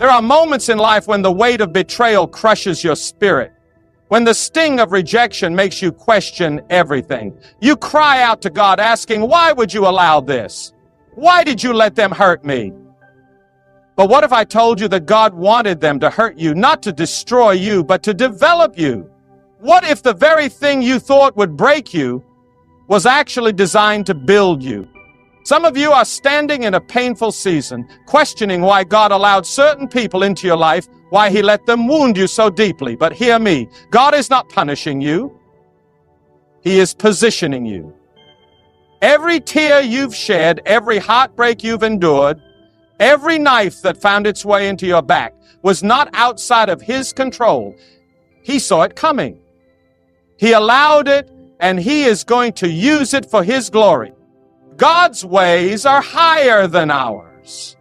There are moments in life when the weight of betrayal crushes your spirit, when the sting of rejection makes you question everything. You cry out to God asking, why would you allow this? Why did you let them hurt me? But what if I told you that God wanted them to hurt you, not to destroy you, but to develop you? What if the very thing you thought would break you was actually designed to build you? Some of you are standing in a painful season, questioning why God allowed certain people into your life, why He let them wound you so deeply. But hear me, God is not punishing you. He is positioning you. Every tear you've shed, every heartbreak you've endured, every knife that found its way into your back was not outside of His control. He saw it coming. He allowed it, and He is going to use it for His glory. God's ways are higher than ours.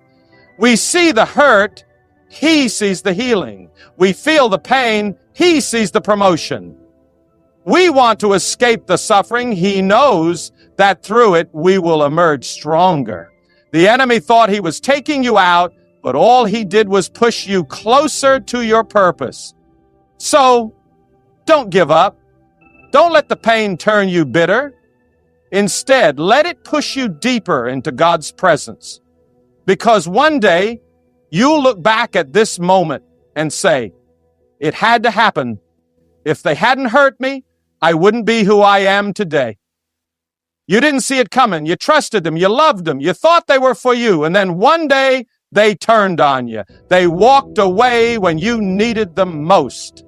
We see the hurt, He sees the healing. We feel the pain, He sees the promotion. We want to escape the suffering. He knows that through it we will emerge stronger. The enemy thought he was taking you out, but all he did was push you closer to your purpose. So, don't give up. Don't let the pain turn you bitter. Instead, let it push you deeper into God's presence. Because one day, you'll look back at this moment and say, it had to happen. If they hadn't hurt me, I wouldn't be who I am today. You didn't see it coming. You trusted them. You loved them. You thought they were for you. And then one day, they turned on you. They walked away when you needed them most.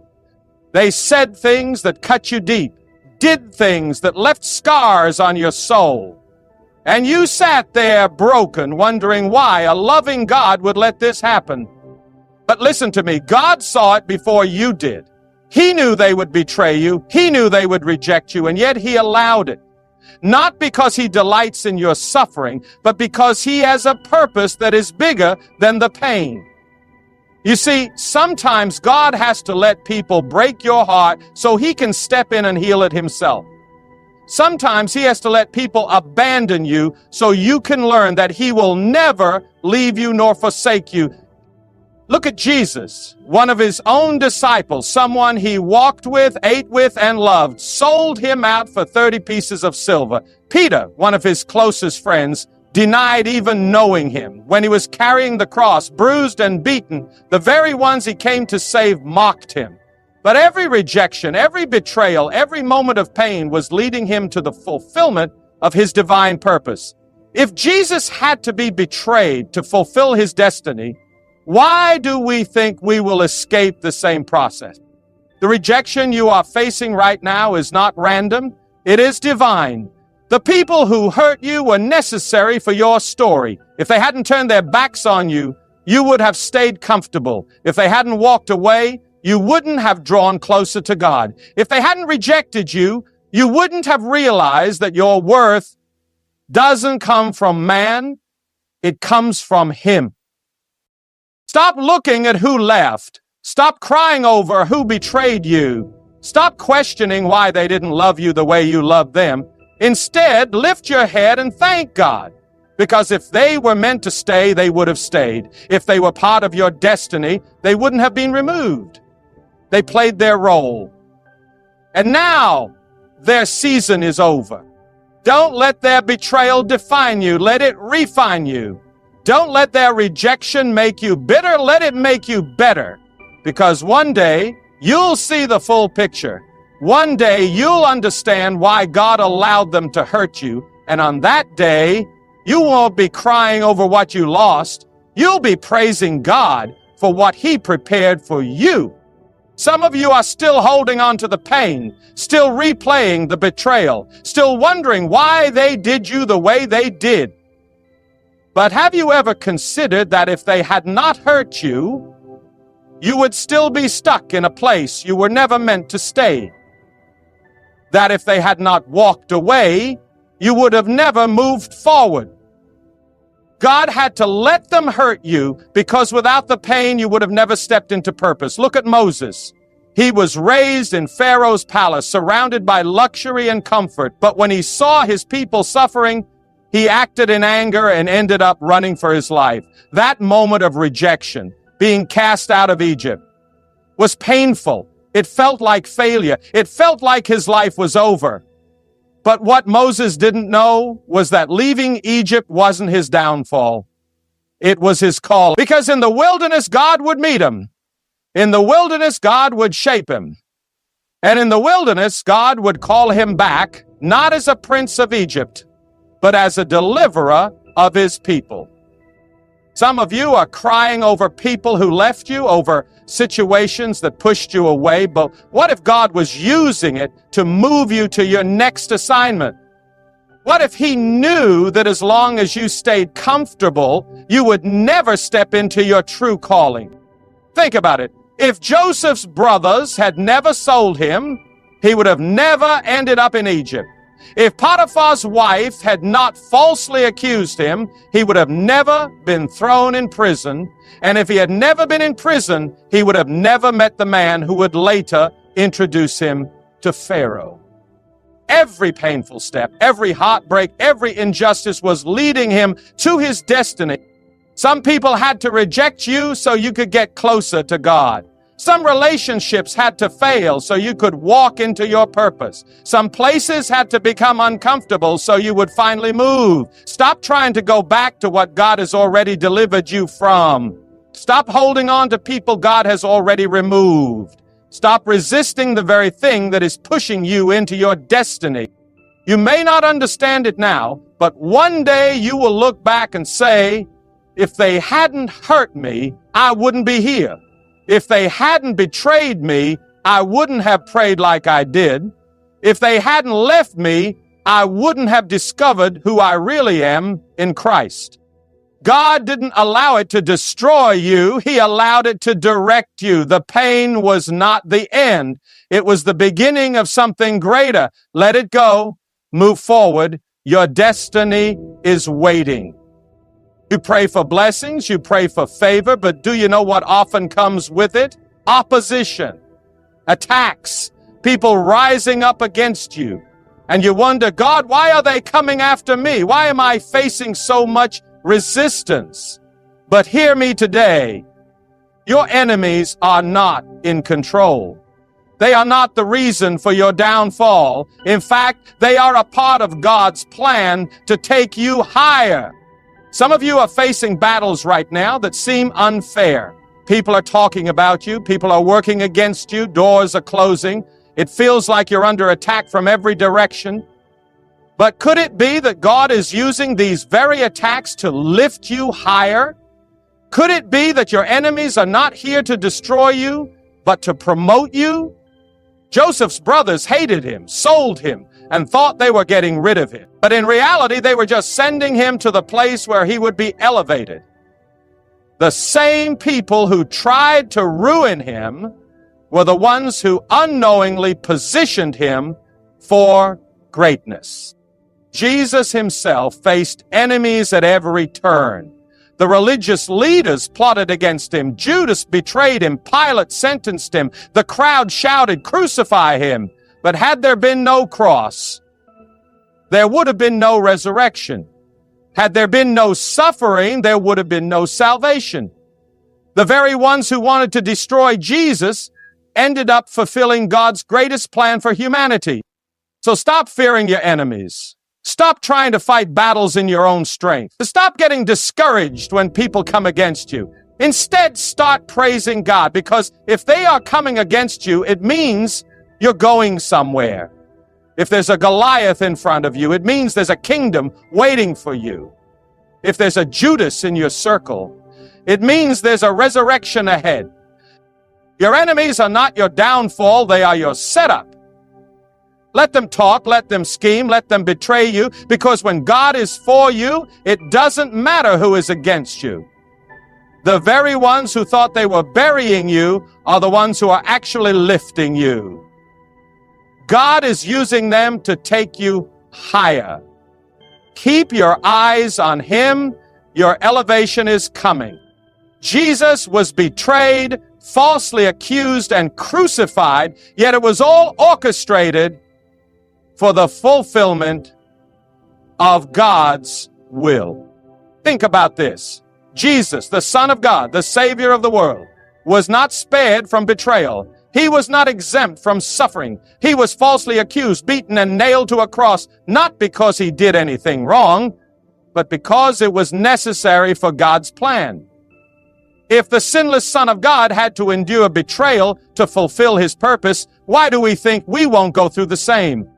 They said things that cut you deep, did things that left scars on your soul. And you sat there broken, wondering why a loving God would let this happen. But listen to me, God saw it before you did. He knew they would betray you. He knew they would reject you, and yet He allowed it. Not because He delights in your suffering, but because He has a purpose that is bigger than the pain. You see, sometimes God has to let people break your heart so He can step in and heal it Himself. Sometimes He has to let people abandon you so you can learn that He will never leave you nor forsake you. Look at Jesus, one of His own disciples, someone He walked with, ate with, and loved, sold Him out for 30 pieces of silver. Peter, one of His closest friends, denied even knowing Him. When He was carrying the cross, bruised and beaten, the very ones He came to save mocked Him. But every rejection, every betrayal, every moment of pain was leading Him to the fulfillment of His divine purpose. If Jesus had to be betrayed to fulfill His destiny, why do we think we will escape the same process? The rejection you are facing right now is not random. It is divine. The people who hurt you were necessary for your story. If they hadn't turned their backs on you, you would have stayed comfortable. If they hadn't walked away, you wouldn't have drawn closer to God. If they hadn't rejected you, you wouldn't have realized that your worth doesn't come from man, it comes from Him. Stop looking at who left. Stop crying over who betrayed you. Stop questioning why they didn't love you the way you loved them. Instead, lift your head and thank God. Because if they were meant to stay, they would have stayed. If they were part of your destiny, they wouldn't have been removed. They played their role. And now, their season is over. Don't let their betrayal define you. Let it refine you. Don't let their rejection make you bitter. Let it make you better. Because one day, you'll see the full picture. One day, you'll understand why God allowed them to hurt you. And on that day, you won't be crying over what you lost. You'll be praising God for what He prepared for you. Some of you are still holding on to the pain, still replaying the betrayal, still wondering why they did you the way they did. But have you ever considered that if they had not hurt you, you would still be stuck in a place you were never meant to stay? That if they had not walked away, you would have never moved forward. God had to let them hurt you because without the pain, you would have never stepped into purpose. Look at Moses. He was raised in Pharaoh's palace, surrounded by luxury and comfort. But when he saw his people suffering, he acted in anger and ended up running for his life. That moment of rejection, being cast out of Egypt, was painful. It felt like failure. It felt like his life was over. But what Moses didn't know was that leaving Egypt wasn't his downfall. It was his call. Because in the wilderness, God would meet him. In the wilderness, God would shape him. And in the wilderness, God would call him back, not as a prince of Egypt, but as a deliverer of his people. Some of you are crying over people who left you, over situations that pushed you away, but what if God was using it to move you to your next assignment? What if he knew that as long as you stayed comfortable, you would never step into your true calling? Think about it. If Joseph's brothers had never sold him, he would have never ended up in Egypt. If Potiphar's wife had not falsely accused him, he would have never been thrown in prison. And if he had never been in prison, he would have never met the man who would later introduce him to Pharaoh. Every painful step, every heartbreak, every injustice was leading him to his destiny. Some people had to reject you so you could get closer to God. Some relationships had to fail so you could walk into your purpose. Some places had to become uncomfortable so you would finally move. Stop trying to go back to what God has already delivered you from. Stop holding on to people God has already removed. Stop resisting the very thing that is pushing you into your destiny. You may not understand it now, but one day you will look back and say, if they hadn't hurt me, I wouldn't be here. If they hadn't betrayed me, I wouldn't have prayed like I did. If they hadn't left me, I wouldn't have discovered who I really am in Christ. God didn't allow it to destroy you. He allowed it to direct you. The pain was not the end. It was the beginning of something greater. Let it go. Move forward. Your destiny is waiting. You pray for blessings, you pray for favor, but do you know what often comes with it? Opposition, attacks, people rising up against you. And you wonder, God, why are they coming after me? Why am I facing so much resistance? But hear me today. Your enemies are not in control. They are not the reason for your downfall. In fact, they are a part of God's plan to take you higher. Some of you are facing battles right now that seem unfair. People are talking about you. People are working against you. Doors are closing. It feels like you're under attack from every direction. But could it be that God is using these very attacks to lift you higher? Could it be that your enemies are not here to destroy you, but to promote you? Joseph's brothers hated him, sold him, and thought they were getting rid of him. But in reality, they were just sending him to the place where he would be elevated. The same people who tried to ruin him were the ones who unknowingly positioned him for greatness. Jesus himself faced enemies at every turn. The religious leaders plotted against him. Judas betrayed him. Pilate sentenced him. The crowd shouted, "Crucify him." But had there been no cross, there would have been no resurrection. Had there been no suffering, there would have been no salvation. The very ones who wanted to destroy Jesus ended up fulfilling God's greatest plan for humanity. So stop fearing your enemies. Stop trying to fight battles in your own strength. Stop getting discouraged when people come against you. Instead, start praising God, because if they are coming against you, it means you're going somewhere. If there's a Goliath in front of you, it means there's a kingdom waiting for you. If there's a Judas in your circle, it means there's a resurrection ahead. Your enemies are not your downfall, they are your setup. Let them talk, let them scheme, let them betray you, because when God is for you, it doesn't matter who is against you. The very ones who thought they were burying you are the ones who are actually lifting you. God is using them to take you higher. Keep your eyes on Him. Your elevation is coming. Jesus was betrayed, falsely accused, and crucified, yet it was all orchestrated for the fulfillment of God's will. Think about this. Jesus, the Son of God, the Savior of the world, was not spared from betrayal. He was not exempt from suffering. He was falsely accused, beaten, and nailed to a cross, not because he did anything wrong, but because it was necessary for God's plan. If the sinless Son of God had to endure betrayal to fulfill his purpose, why do we think we won't go through the same?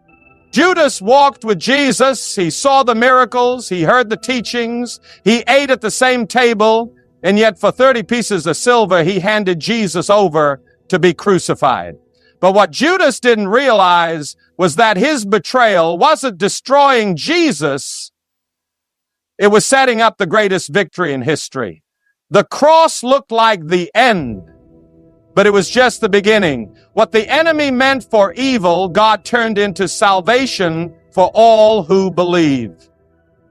Judas walked with Jesus. He saw the miracles. He heard the teachings. He ate at the same table. And yet for 30 pieces of silver, he handed Jesus over to be crucified. But what Judas didn't realize was that his betrayal wasn't destroying Jesus. It was setting up the greatest victory in history. The cross looked like the end, but it was just the beginning. What the enemy meant for evil, God turned into salvation for all who believe.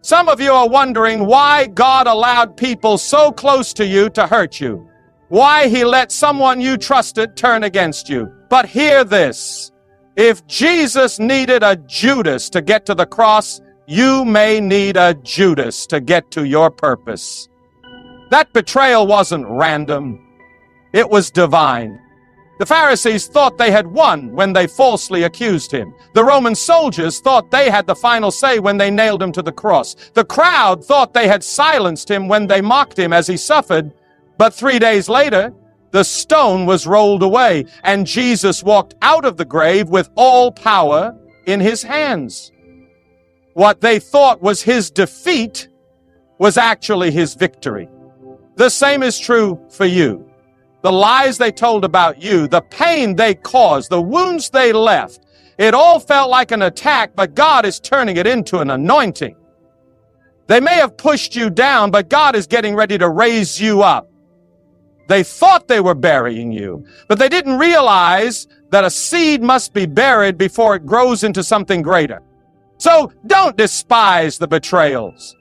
Some of you are wondering why God allowed people so close to you to hurt you, why he let someone you trusted turn against you. But hear this, if Jesus needed a Judas to get to the cross, you may need a Judas to get to your purpose. That betrayal wasn't random. It was divine. The Pharisees thought they had won when they falsely accused him. The Roman soldiers thought they had the final say when they nailed him to the cross. The crowd thought they had silenced him when they mocked him as he suffered. But 3 days later, the stone was rolled away, and Jesus walked out of the grave with all power in his hands. What they thought was his defeat was actually his victory. The same is true for you. The lies they told about you, the pain they caused, the wounds they left, it all felt like an attack, but God is turning it into an anointing. They may have pushed you down, but God is getting ready to raise you up. They thought they were burying you, but they didn't realize that a seed must be buried before it grows into something greater. So don't despise the betrayals.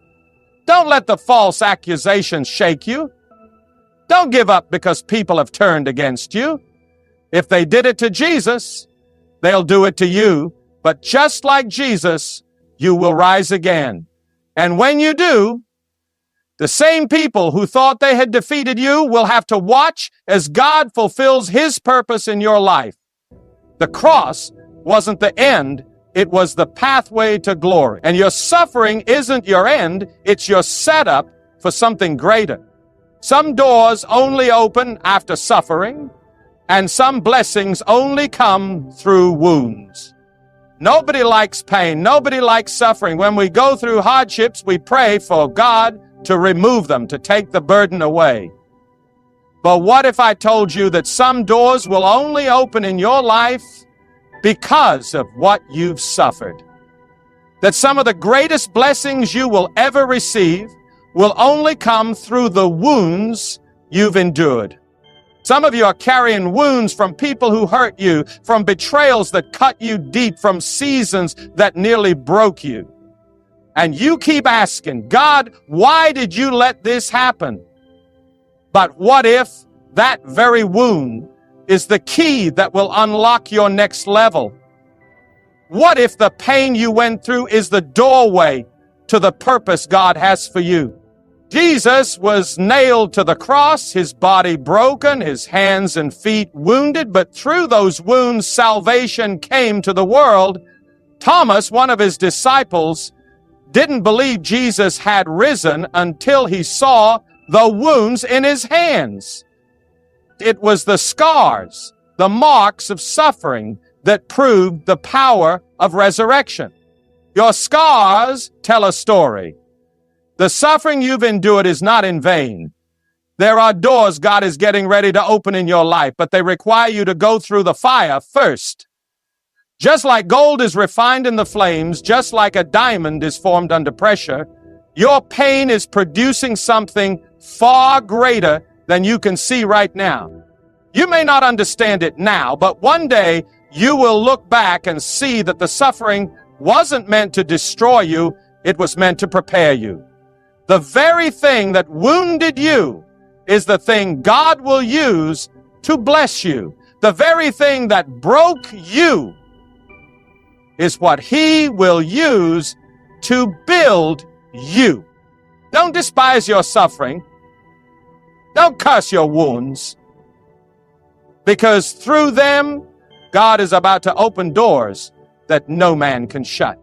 Don't let the false accusations shake you. Don't give up because people have turned against you. If they did it to Jesus, they'll do it to you. But just like Jesus, you will rise again. And when you do, the same people who thought they had defeated you will have to watch as God fulfills his purpose in your life. The cross wasn't the end. It was the pathway to glory. And your suffering isn't your end. It's your setup for something greater. Some doors only open after suffering, and some blessings only come through wounds. Nobody likes pain. Nobody likes suffering. When we go through hardships, we pray for God to remove them, to take the burden away. But what if I told you that some doors will only open in your life because of what you've suffered? That some of the greatest blessings you will ever receive will only come through the wounds you've endured. Some of you are carrying wounds from people who hurt you, from betrayals that cut you deep, from seasons that nearly broke you. And you keep asking, God, why did you let this happen? But what if that very wound is the key that will unlock your next level? What if the pain you went through is the doorway to the purpose God has for you? Jesus was nailed to the cross, his body broken, his hands and feet wounded, but through those wounds, salvation came to the world. Thomas, one of his disciples, didn't believe Jesus had risen until he saw the wounds in his hands. It was the scars, the marks of suffering that proved the power of resurrection. Your scars tell a story. The suffering you've endured is not in vain. There are doors God is getting ready to open in your life, but they require you to go through the fire first. Just like gold is refined in the flames, just like a diamond is formed under pressure, your pain is producing something far greater than you can see right now. You may not understand it now, but one day you will look back and see that the suffering wasn't meant to destroy you, it was meant to prepare you. The very thing that wounded you is the thing God will use to bless you. The very thing that broke you is what he will use to build you. Don't despise your suffering. Don't curse your wounds, because through them, God is about to open doors that no man can shut.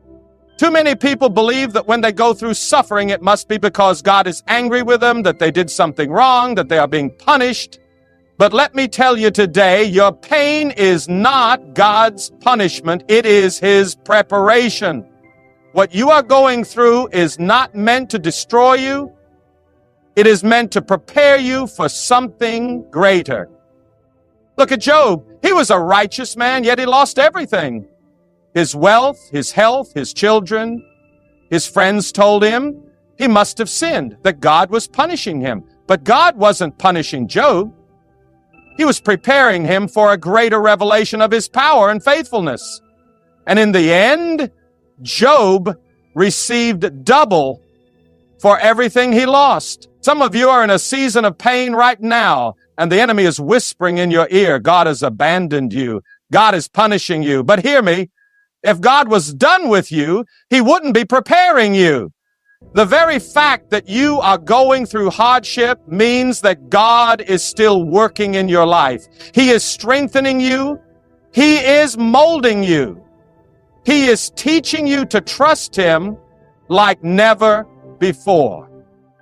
Too many people believe that when they go through suffering, it must be because God is angry with them, that they did something wrong, that they are being punished. But let me tell you today, your pain is not God's punishment. It is His preparation. What you are going through is not meant to destroy you. It is meant to prepare you for something greater. Look at Job. He was a righteous man, yet he lost everything. His wealth, his health, his children. His friends told him he must have sinned, that God was punishing him. But God wasn't punishing Job. He was preparing him for a greater revelation of His power and faithfulness. And in the end, Job received double for everything he lost. Some of you are in a season of pain right now, and the enemy is whispering in your ear, God has abandoned you. God is punishing you. But hear me, if God was done with you, He wouldn't be preparing you. The very fact that you are going through hardship means that God is still working in your life. He is strengthening you. He is molding you. He is teaching you to trust Him like never before.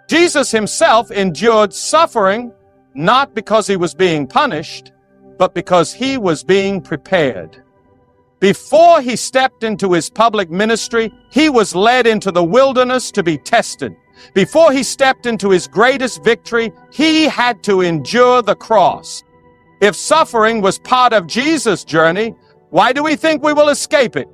Jesus Himself endured suffering, not because He was being punished, but because He was being prepared. Before He stepped into His public ministry, He was led into the wilderness to be tested. Before He stepped into His greatest victory, He had to endure the cross. If suffering was part of Jesus' journey, why do we think we will escape it?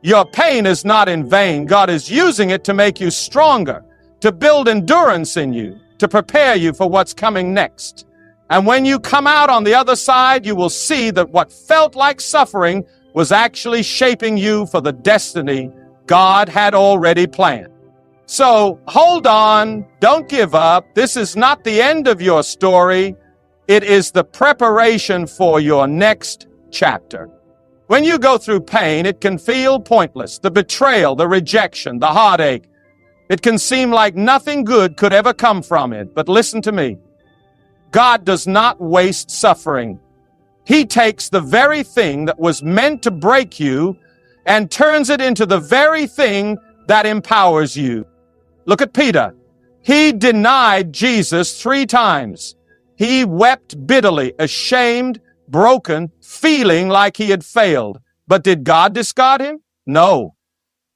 Your pain is not in vain. God is using it to make you stronger, to build endurance in you, to prepare you for what's coming next. And when you come out on the other side, you will see that what felt like suffering was actually shaping you for the destiny God had already planned. So hold on, don't give up. This is not the end of your story. It is the preparation for your next chapter. When you go through pain, it can feel pointless. The betrayal, the rejection, the heartache. It can seem like nothing good could ever come from it. But listen to me. God does not waste suffering. He takes the very thing that was meant to break you and turns it into the very thing that empowers you. Look at Peter. He denied Jesus 3 times. He wept bitterly, ashamed, broken, feeling like he had failed. But did God discard him? No.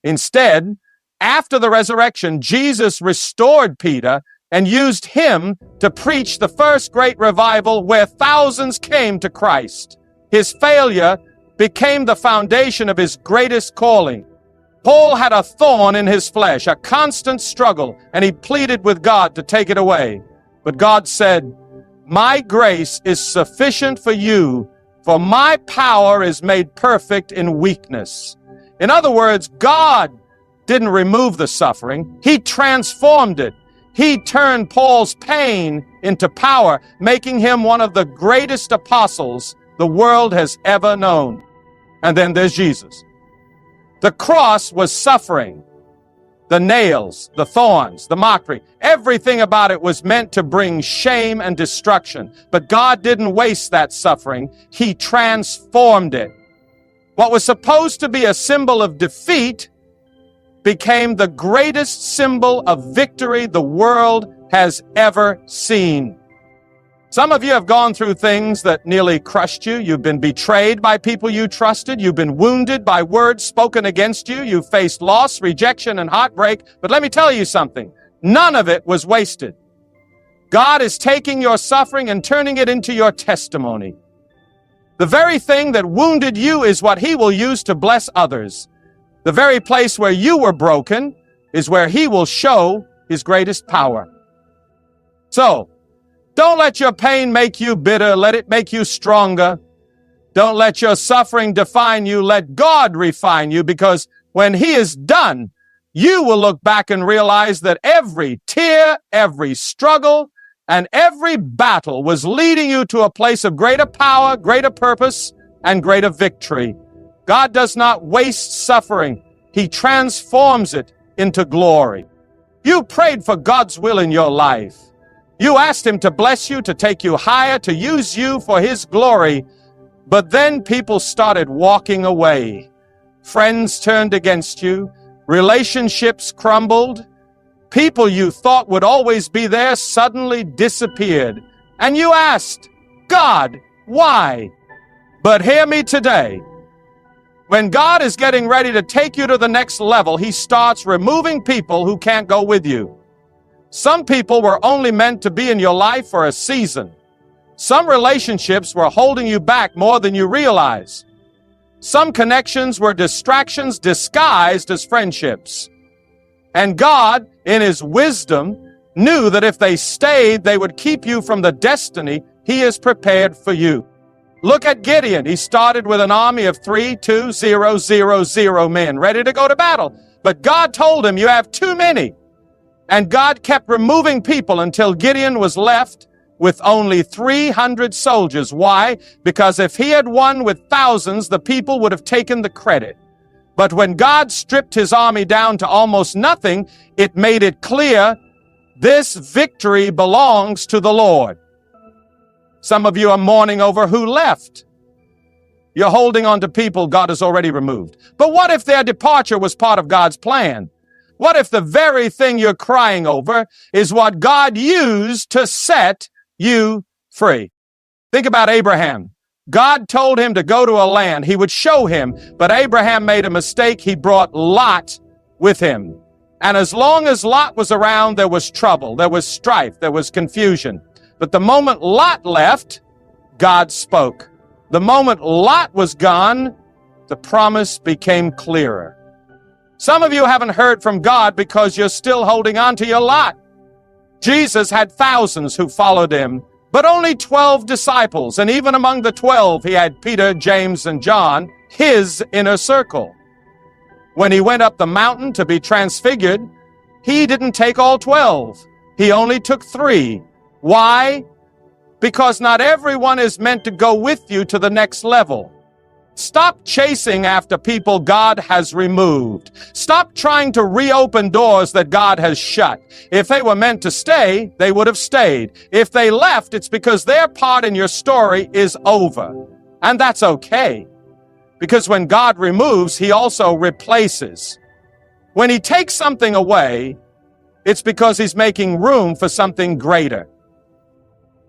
Instead, after the resurrection, Jesus restored Peter and used him to preach the first great revival where thousands came to Christ. His failure became the foundation of his greatest calling. Paul had a thorn in his flesh, a constant struggle, and he pleaded with God to take it away. But God said, "My grace is sufficient for you, for my power is made perfect in weakness." In other words, God didn't remove the suffering. He transformed it. He turned Paul's pain into power, making him one of the greatest apostles the world has ever known. And then there's Jesus. The cross was suffering. The nails, the thorns, the mockery, everything about it was meant to bring shame and destruction. But God didn't waste that suffering. He transformed it. What was supposed to be a symbol of defeat became the greatest symbol of victory the world has ever seen. Some of you have gone through things that nearly crushed you. You've been betrayed by people you trusted. You've been wounded by words spoken against you. You've faced loss, rejection, and heartbreak. But let me tell you something. None of it was wasted. God is taking your suffering and turning it into your testimony. The very thing that wounded you is what He will use to bless others. The very place where you were broken is where He will show His greatest power. So, don't let your pain make you bitter. Let it make you stronger. Don't let your suffering define you. Let God refine you, because when He is done, you will look back and realize that every tear, every struggle, and every battle was leading you to a place of greater power, greater purpose, and greater victory. God does not waste suffering. He transforms it into glory. You prayed for God's will in your life. You asked him to bless you, to take you higher, to use you for his glory. But then people started walking away. Friends turned against you. Relationships crumbled. People you thought would always be there suddenly disappeared. And you asked, God, why? But hear me today. When God is getting ready to take you to the next level, he starts removing people who can't go with you. Some people were only meant to be in your life for a season. Some relationships were holding you back more than you realize. Some connections were distractions disguised as friendships. And God, in his wisdom, knew that if they stayed, they would keep you from the destiny he has prepared for you. Look at Gideon. He started with an army of 3,2,0,0,0 men ready to go to battle. But God told him, you have too many. And God kept removing people until Gideon was left with only 300 soldiers. Why? Because if he had won with thousands, the people would have taken the credit. But when God stripped his army down to almost nothing, it made it clear this victory belongs to the Lord. Some of you are mourning over who left. You're holding on to people God has already removed. But what if their departure was part of God's plan? What if the very thing you're crying over is what God used to set you free? Think about Abraham. God told him to go to a land. He would show him, but Abraham made a mistake. He brought Lot with him. And as long as Lot was around, there was trouble, there was strife, there was confusion. But the moment Lot left, God spoke. The moment Lot was gone, the promise became clearer. Some of you haven't heard from God because you're still holding on to your Lot. Jesus had thousands who followed him, but only 12 disciples. And even among the 12, he had Peter, James, and John, his inner circle. When he went up the mountain to be transfigured, he didn't take all 12. He only took 3. Why? Because not everyone is meant to go with you to the next level. Stop chasing after people God has removed. Stop trying to reopen doors that God has shut. If they were meant to stay, they would have stayed. If they left, it's because their part in your story is over. And that's okay. Because when God removes, he also replaces. When he takes something away, it's because he's making room for something greater.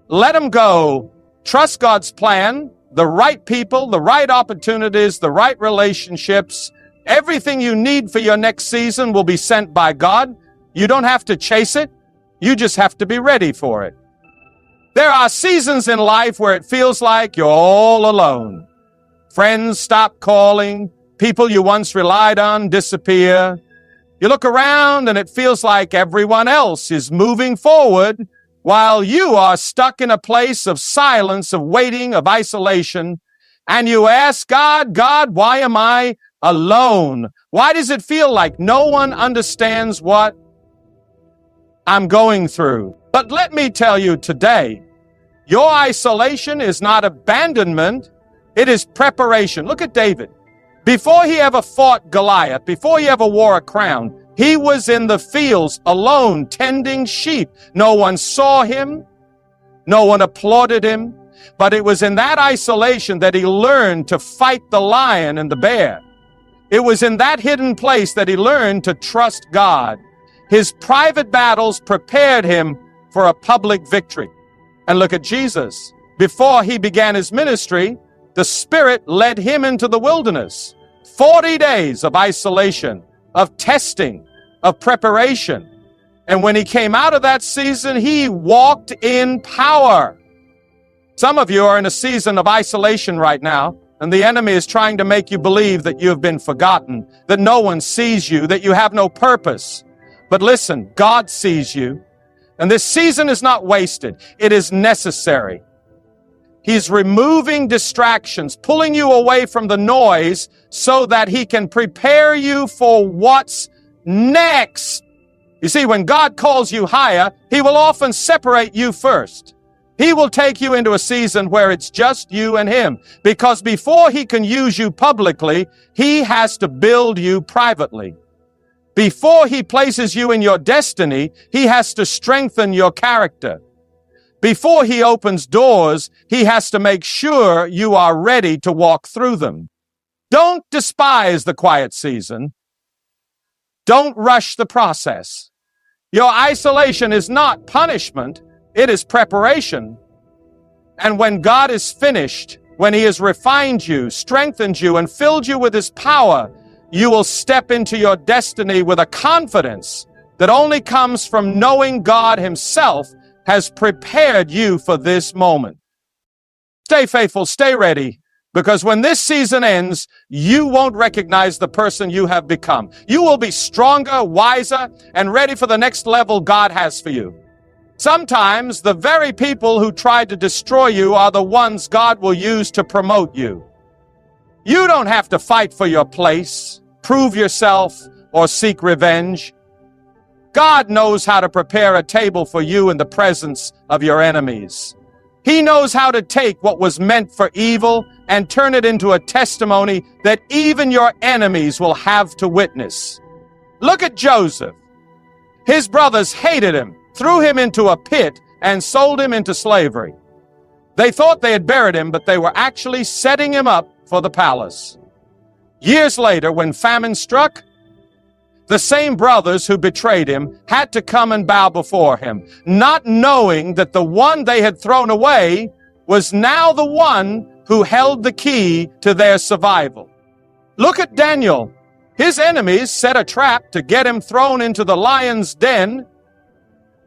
Let him go. Trust God's plan, the right people, the right opportunities, the right relationships. Everything you need for your next season will be sent by God. You don't have to chase it. You just have to be ready for it. There are seasons in life where it feels like you're all alone. Friends stop calling. People you once relied on disappear. You look around and it feels like everyone else is moving forward while you are stuck in a place of silence, of waiting, of isolation. And you ask God, God, why am I alone? Why does it feel like no one understands what I'm going through? But let me tell you today, your isolation is not abandonment. It is preparation. Look at David. Before he ever fought Goliath, before he ever wore a crown, he was in the fields alone, tending sheep. No one saw him. No one applauded him. But it was in that isolation that he learned to fight the lion and the bear. It was in that hidden place that he learned to trust God. His private battles prepared him for a public victory. And look at Jesus. Before he began his ministry, the Spirit led him into the wilderness. 40 days of isolation, of testing, of preparation. And when he came out of that season, he walked in power. Some of you are in a season of isolation right now, and the enemy is trying to make you believe that you have been forgotten, that no one sees you, that you have no purpose. But listen, God sees you, and this season is not wasted. It is necessary. He's removing distractions, pulling you away from the noise so that he can prepare you for what's next. You see, when God calls you higher, he will often separate you first. He will take you into a season where it's just you and him, because before he can use you publicly, he has to build you privately. Before he places you in your destiny, he has to strengthen your character. Before he opens doors, he has to make sure you are ready to walk through them. Don't despise the quiet season. Don't rush the process. Your isolation is not punishment, it is preparation. And when God is finished, when he has refined you, strengthened you, and filled you with his power, you will step into your destiny with a confidence that only comes from knowing God himself has prepared you for this moment. Stay faithful, stay ready, because when this season ends, you won't recognize the person you have become. You will be stronger, wiser, and ready for the next level God has for you. Sometimes the very people who tried to destroy you are the ones God will use to promote you. You don't have to fight for your place, prove yourself, or seek revenge. God knows how to prepare a table for you in the presence of your enemies. He knows how to take what was meant for evil and turn it into a testimony that even your enemies will have to witness. Look at Joseph. His brothers hated him, threw him into a pit, and sold him into slavery. They thought they had buried him, but they were actually setting him up for the palace. Years later, when famine struck, the same brothers who betrayed him had to come and bow before him, not knowing that the one they had thrown away was now the one who held the key to their survival. Look at Daniel. His enemies set a trap to get him thrown into the lion's den.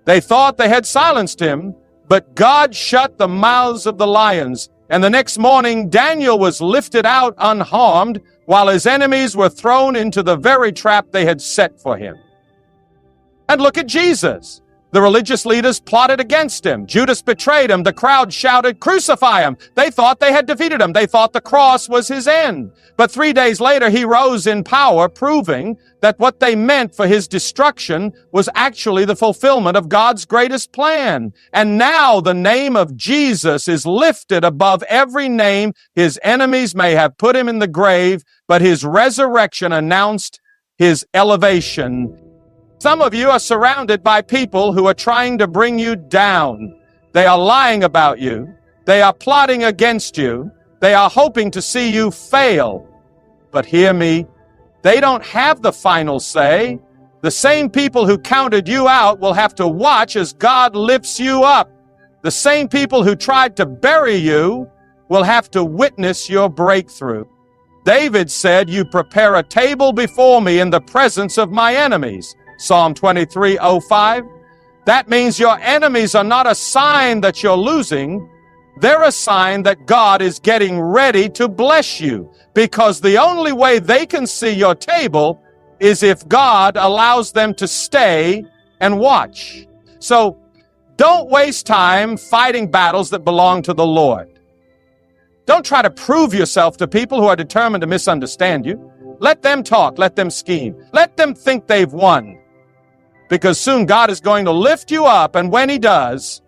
They thought they had silenced him, but God shut the mouths of the lions, and the next morning Daniel was lifted out unharmed, while his enemies were thrown into the very trap they had set for him. And look at Jesus. The religious leaders plotted against him. Judas betrayed him. The crowd shouted, "Crucify him." They thought they had defeated him. They thought the cross was his end. But 3 days later, he rose in power, proving that what they meant for his destruction was actually the fulfillment of God's greatest plan. And now the name of Jesus is lifted above every name. His enemies may have put him in the grave, but his resurrection announced his elevation. Some of you are surrounded by people who are trying to bring you down. They are lying about you. They are plotting against you. They are hoping to see you fail. But hear me, they don't have the final say. The same people who counted you out will have to watch as God lifts you up. The same people who tried to bury you will have to witness your breakthrough. David said, "You prepare a table before me in the presence of my enemies." Psalm 23:05. That means your enemies are not a sign that you're losing. They're a sign that God is getting ready to bless you, because the only way they can see your table is if God allows them to stay and watch. So don't waste time fighting battles that belong to the Lord. Don't try to prove yourself to people who are determined to misunderstand you. Let them talk. Let them scheme. Let them think they've won. Because soon God is going to lift you up, and when he does,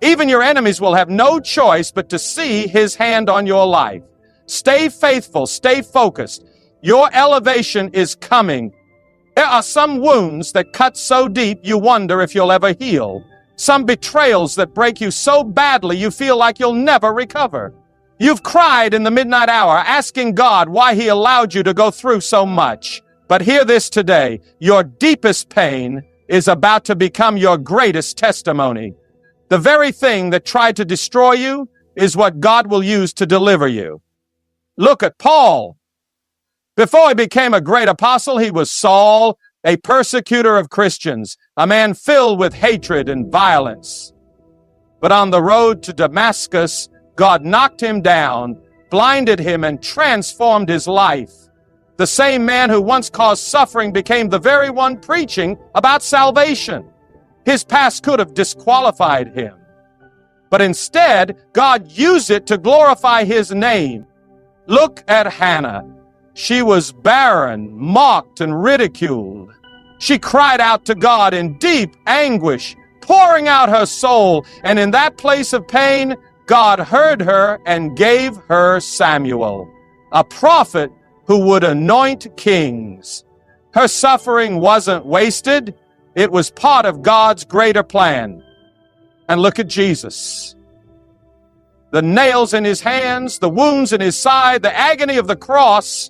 even your enemies will have no choice but to see his hand on your life. Stay faithful. Stay focused. Your elevation is coming. There are some wounds that cut so deep you wonder if you'll ever heal. Some betrayals that break you so badly you feel like you'll never recover. You've cried in the midnight hour asking God why he allowed you to go through so much. But hear this today, your deepest pain is about to become your greatest testimony. The very thing that tried to destroy you is what God will use to deliver you. Look at Paul. Before he became a great apostle, he was Saul, a persecutor of Christians, a man filled with hatred and violence. But on the road to Damascus, God knocked him down, blinded him, and transformed his life. The same man who once caused suffering became the very one preaching about salvation. His past could have disqualified him. But instead, God used it to glorify his name. Look at Hannah. She was barren, mocked, and ridiculed. She cried out to God in deep anguish, pouring out her soul, and in that place of pain, God heard her and gave her Samuel, a prophet who would anoint kings. Her suffering wasn't wasted. It was part of God's greater plan. And look at Jesus. The nails in his hands, the wounds in his side, the agony of the cross.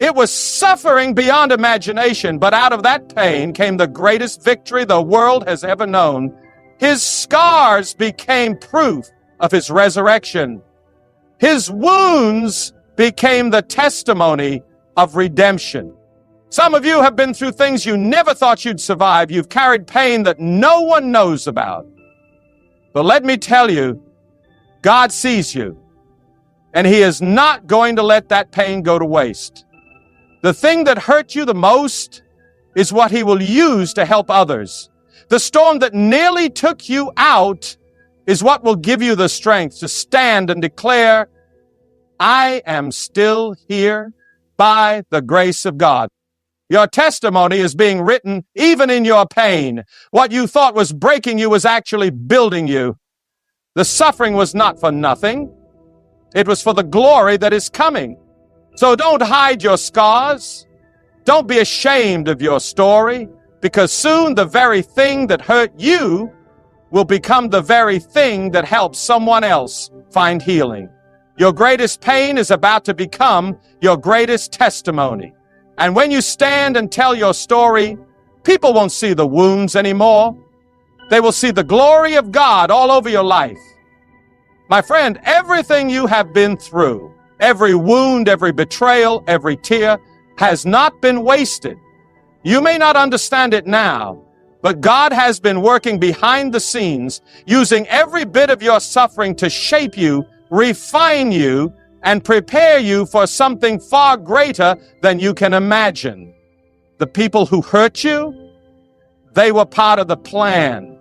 It was suffering beyond imagination, but out of that pain came the greatest victory the world has ever known. His scars became proof of his resurrection. His wounds became the testimony of redemption. Some of you have been through things you never thought you'd survive. You've carried pain that no one knows about. But let me tell you, God sees you, and he is not going to let that pain go to waste. The thing that hurt you the most is what he will use to help others. The storm that nearly took you out is what will give you the strength to stand and declare, I am still here by the grace of God. Your testimony is being written even in your pain. What you thought was breaking you was actually building you. The suffering was not for nothing. It was for the glory that is coming. So don't hide your scars. Don't be ashamed of your story, because soon the very thing that hurt you will become the very thing that helps someone else find healing. Your greatest pain is about to become your greatest testimony. And when you stand and tell your story, people won't see the wounds anymore. They will see the glory of God all over your life. My friend, everything you have been through, every wound, every betrayal, every tear, has not been wasted. You may not understand it now, but God has been working behind the scenes, using every bit of your suffering to shape you, refine you, and prepare you for something far greater than you can imagine. The people who hurt you, they were part of the plan.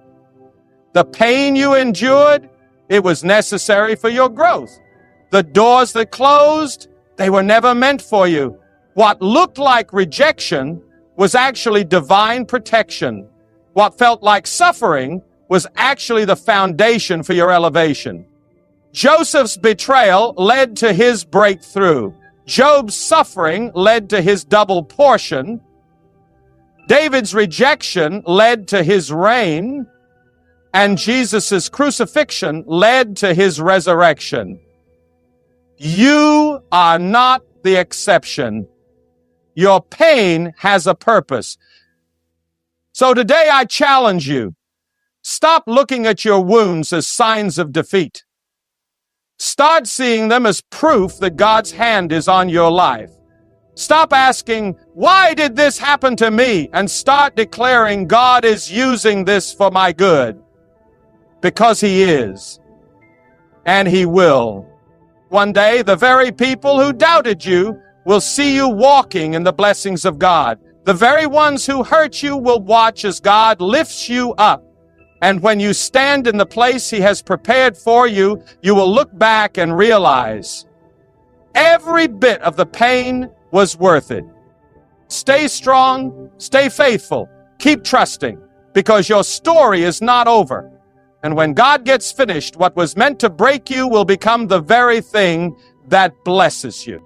The pain you endured, it was necessary for your growth. The doors that closed, they were never meant for you. What looked like rejection was actually divine protection. What felt like suffering was actually the foundation for your elevation. Joseph's betrayal led to his breakthrough. Job's suffering led to his double portion. David's rejection led to his reign. And Jesus' crucifixion led to his resurrection. You are not the exception. Your pain has a purpose. So today I challenge you. Stop looking at your wounds as signs of defeat. Start seeing them as proof that God's hand is on your life. Stop asking, why did this happen to me? And start declaring, God is using this for my good. Because he is. And he will. One day, the very people who doubted you will see you walking in the blessings of God. The very ones who hurt you will watch as God lifts you up. And when you stand in the place he has prepared for you, you will look back and realize every bit of the pain was worth it. Stay strong, stay faithful, keep trusting, because your story is not over. And when God gets finished, what was meant to break you will become the very thing that blesses you.